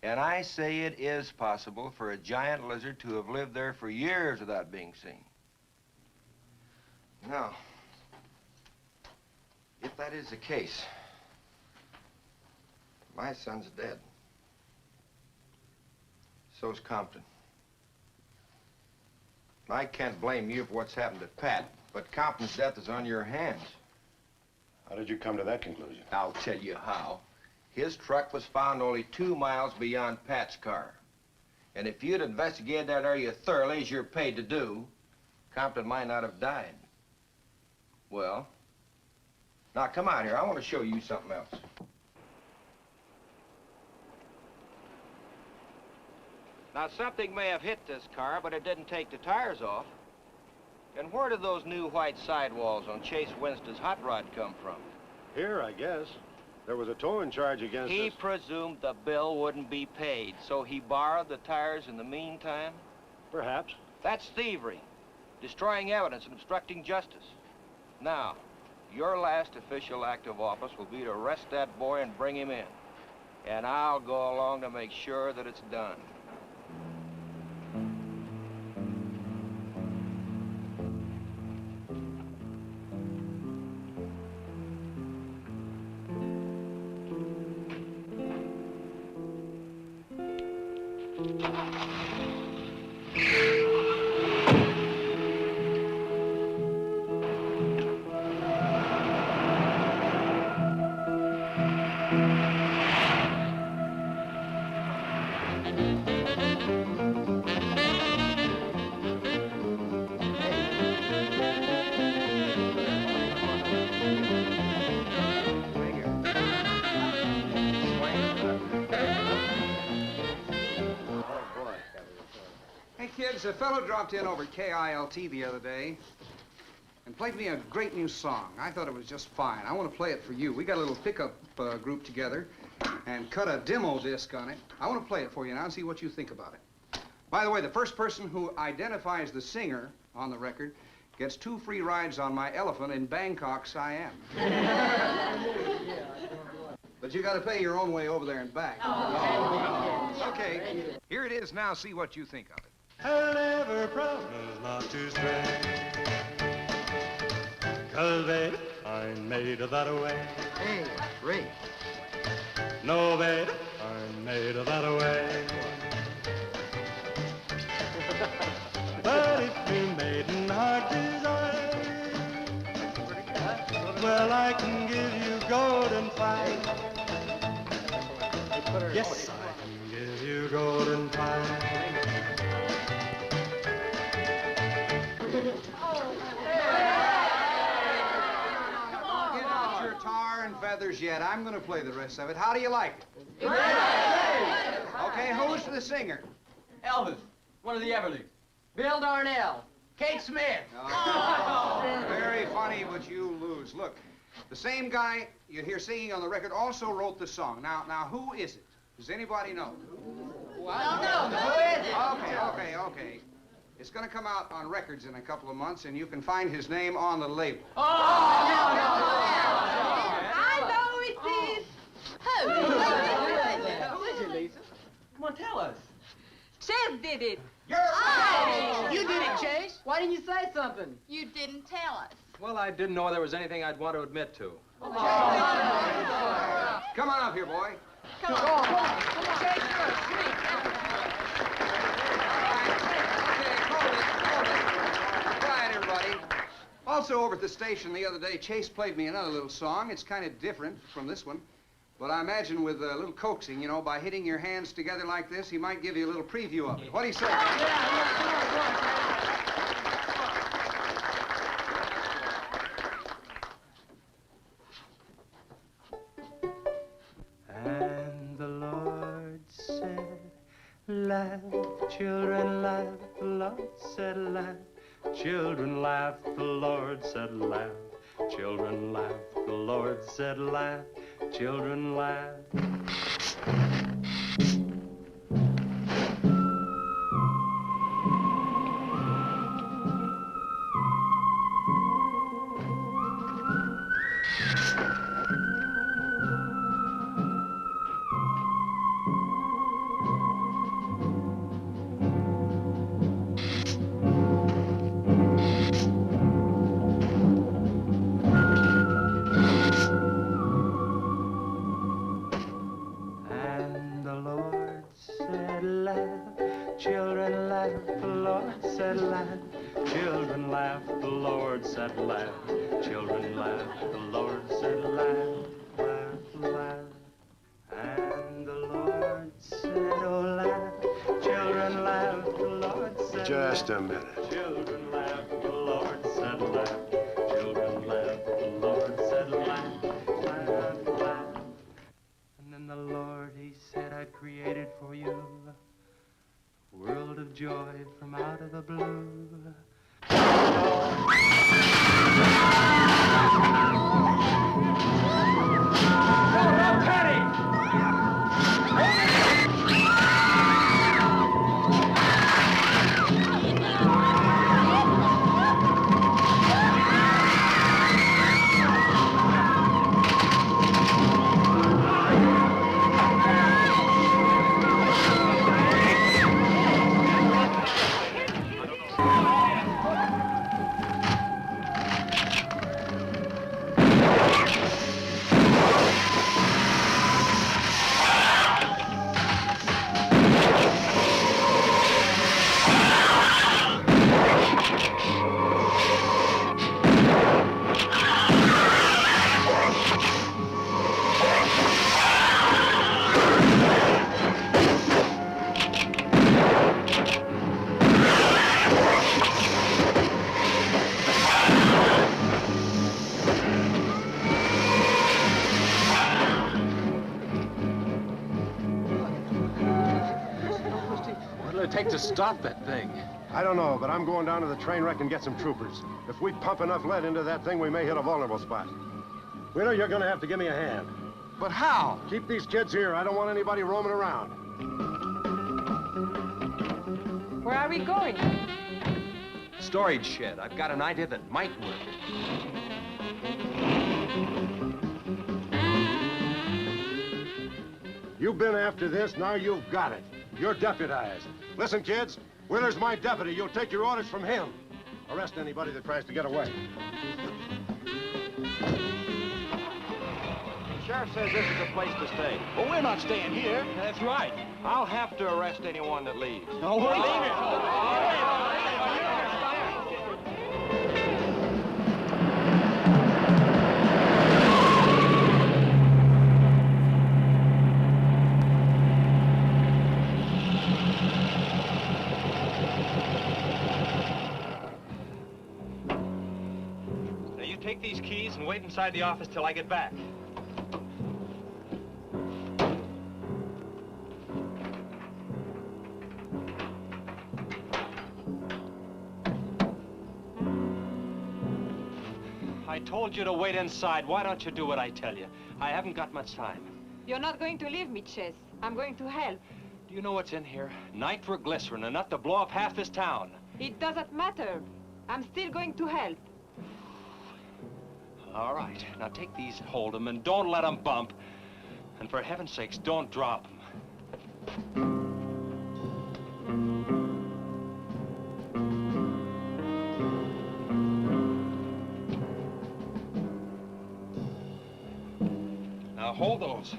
And I say it is possible for a giant lizard to have lived there for years without being seen. Now, if that is the case, my son's dead. So's Compton. I can't blame you for what's happened to Pat, but Compton's death is on your hands. How did you come to that conclusion? I'll tell you how. His truck was found only 2 miles beyond Pat's car. And if you'd investigated that area thoroughly, as you're paid to do, Compton might not have died. Well, Now, come out here. I want to show you something else. Now, something may have hit this car, but it didn't take the tires off. And where did those new white sidewalls on Chase Winstead's hot rod come from? Here, I guess. There was a towing charge against He us. presumed the bill wouldn't be paid, so he borrowed the tires in the meantime? Perhaps. That's thievery, destroying evidence and obstructing justice. Now, your last official act of office will be to arrest that boy and bring him in. And I'll go along to make sure that it's done. A fellow dropped in over KILT the other day and played me a great new song. I thought it was just fine. I want to play it for you. We got a little pickup group together and cut a demo disc on it. I want to play it for you now and see what you think about it. By the way, the first person who identifies the singer on the record gets 2 free rides on my elephant in Bangkok, Siam. But you got to pay your own way over there and back. Okay, here it is now. See what you think of it. I'll never promise not to stray, 'cause baby, I'm made of that way. Hey, Ray. No, baby, I'm made of that way. But if you maiden heart desire, well, I can give you golden fire. Yes, I can give you golden fire. Yet. I'm going to play the rest of it. How do you like it? Okay, who's the singer? Elvis, one of the Everlys. Bill Darnell. Kate Smith. Oh, very funny, but you lose. Look, the same guy you hear singing on the record also wrote the song. Now, who is it? Does anybody know? Well, I don't know. Who is it? Okay. It's going to come out on records in a couple of months, and you can find his name on the label. Oh, I know it is. Who? Who is it, Lisa? Come on, tell us. Chase did it. You did it, Chase. Why didn't you say something? You didn't tell us. Well, I didn't know there was anything I'd want to admit to. Come on up here, boy. Come on. Chase, Quiet, everybody. Also, over at the station the other day, Chase played me another little song. It's kind of different from this one. But I imagine with a little coaxing, you know, by hitting your hands together like this, he might give you a little preview of it. What do you say? And the Lord said, laugh, children, laugh. The Lord said, laugh. Children laugh, the Lord said, laugh. Children laugh, the Lord said, laugh. Children laugh. Children laugh, the Lord said laugh. Children laugh, the Lord said laugh. Children laugh, the Lord said laugh. Laugh, laugh. And the Lord said, oh, laugh. Children laugh, the Lord said Just laugh. a minute. Children laugh, the Lord said laugh. Children laugh, the Lord said laugh. of joy from out of the blue. What'll it take to stop that thing? I don't know, but I'm going down to the train wreck and get some troopers. If we pump enough lead into that thing, we may hit a vulnerable spot. Wheeler, you're gonna have to give me a hand. But how? Keep these kids here. I don't want anybody roaming around. Where are we going? Storage shed. I've got an idea that might work. You've been after this, now you've got it. You're deputized. Listen, kids, Wheeler's my deputy. You'll take your orders from him. Arrest anybody that tries to get away. The sheriff says this is a place to stay. Well, we're not staying here. That's right. I'll have to arrest anyone that leaves. No, we're leaving. Now, you take these keys and wait inside the office till I get back. I told you to wait inside. Why don't you do what I tell you? I haven't got much time. You're not going to leave me, Chess. I'm going to help. Do you know what's in here? Nitroglycerin, enough to blow up half this town. It doesn't matter. I'm still going to help. All right. Now take these, hold them, and don't let them bump. And for heaven's sakes, don't drop them. Now hold those.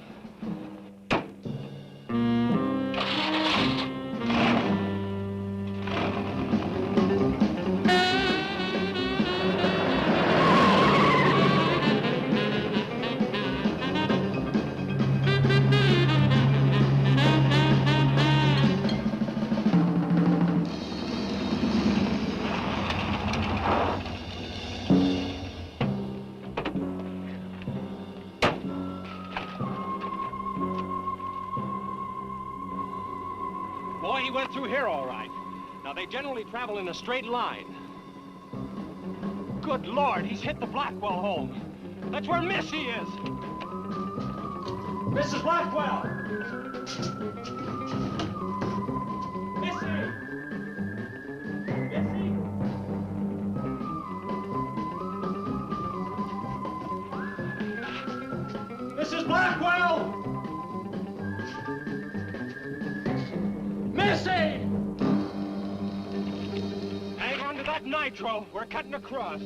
Boy, he went through here all right. Now, they generally travel in a straight line. Good Lord, he's hit the Blackwell home. That's where Missy is. Mrs. Blackwell! Missy! Missy! Mrs. Blackwell! Missy! Hang on to that nitro. We're cutting across.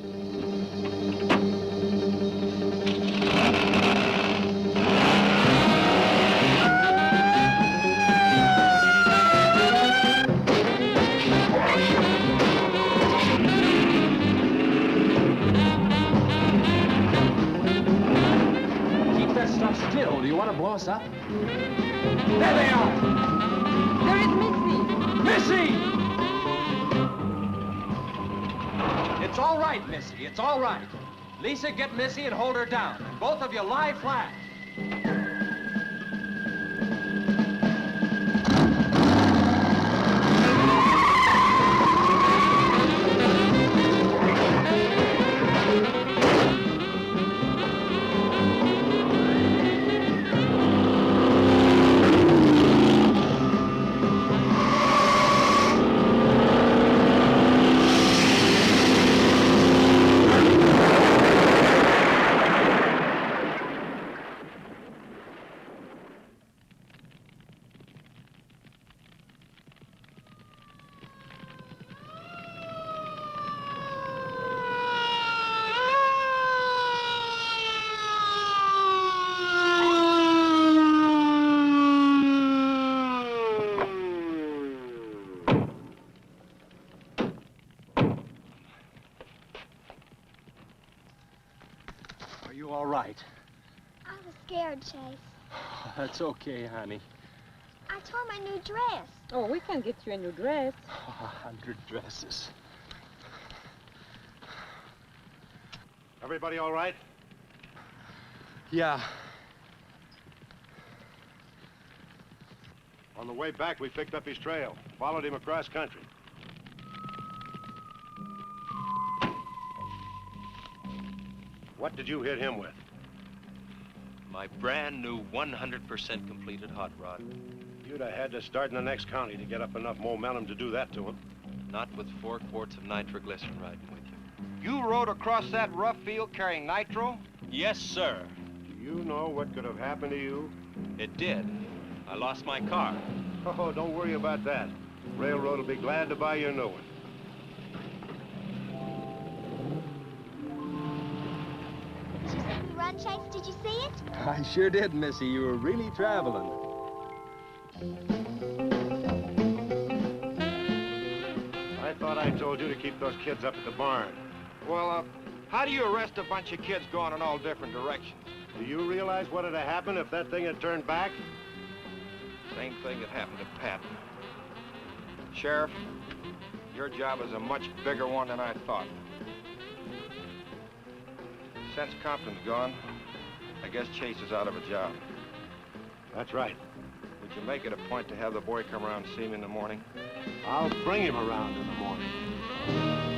Keep that stuff still. Do you want to blow us up? There they are! There is Missy! Missy! It's all right, Missy. It's all right. Lisa, get Missy and hold her down. Both of you lie flat. you all right? I was scared, Chase. That's okay, honey. I tore my new dress. Oh, we can get you a new dress. 100 dresses. Everybody all right? Yeah. On the way back, we picked up his trail, followed him across country. What did you hit him with? My brand new 100% completed hot rod. You'd have had to start in the next county to get up enough momentum to do that to him. Not with 4 quarts of nitroglycerin riding with you. You rode across that rough field carrying nitro? Yes, sir. Do you know what could have happened to you? It did. I lost my car. Oh, don't worry about that. Railroad will be glad to buy you a new one. Did you see me run, Chase? Did you see it? I sure did, Missy. You were really traveling. I thought I told you to keep those kids up at the barn. Well, how do you arrest a bunch of kids going in all different directions? Do you realize what would have happened if that thing had turned back? Same thing that happened to Pat. Sheriff, your job is a much bigger one than I thought. Since Compton's gone, I guess Chase is out of a job. That's right. Would you make it a point to have the boy come around and see me in the morning? I'll bring him around in the morning.